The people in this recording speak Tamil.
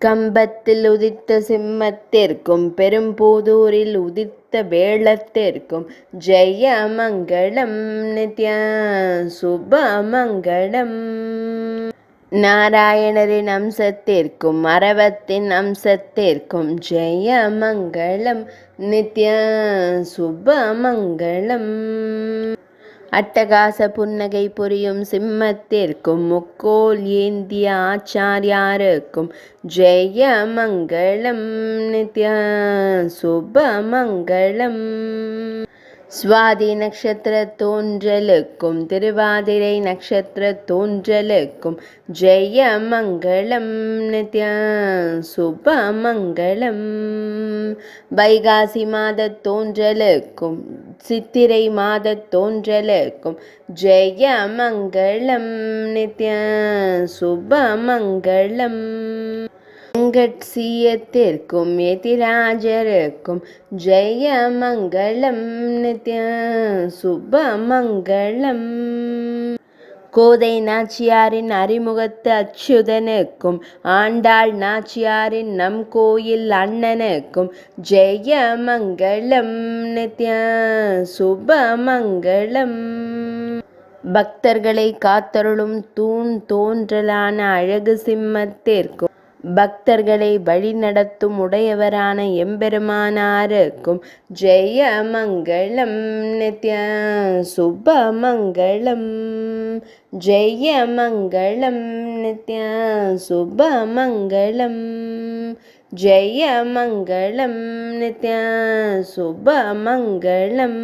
கம்பத்தில் உதித்த சிம்மத்திற்கும் பெரும்புதூரில் உதித்த வேளத்திற்கும் ஜெயமங்களம் நித்ய சுபமங்களம். நாராயணரின் அம்சத்திற்கும் அரவத்தின் அம்சத்திற்கும் ஜெயமங்களம் நித்ய சுபமங்களம். அட்டகாச புன்னகை புரியும் சிம்மத்திற்கும் முக்கோல் ஏந்திய ஆச்சாரியாருக்கும் ஜெயமங்களம் நித்ய சுபமங்களம். சுவாதி நட்சத்திர தோன்றலுக்கும் திருவாதிரை நட்சத்திர தோன்றலுக்கும் ஜெயமங்களம் நித்ய சுபமங்களம். வைகாசி மாத தோன்றலுக்கும் சித்திரை மாத தோன்றலுக்கும் ஜெயமங்களம் நித்ய சுபமங்களம். வெங்கட்சியத்திற்கும் எதிராஜருக்கும் ஜெயமங்களம் நித்ய சுபமங்களம். கோதை நாச்சியாரின் அறிமுகத்து அச்சுதனுக்கும் ஆண்டாள் நாச்சியாரின் நம் கோயில் அண்ணனுக்கும் ஜெயமங்களம் நித்ய சுபமங்களம். பக்தர்களை காத்தருளும் தூண் தோன்றலான அழகு சிம்மத்திற்கும் பக்தர்களை வழிநடத்தும் உடையவரான எம்பெருமானாருக்கும் ஜெயமங்களம் நித்ய சுபமங்களம். ஜெயமங்களம் நித்ய சுபமங்களம். ஜெயமங்களம் நித்ய சுபமங்களம்.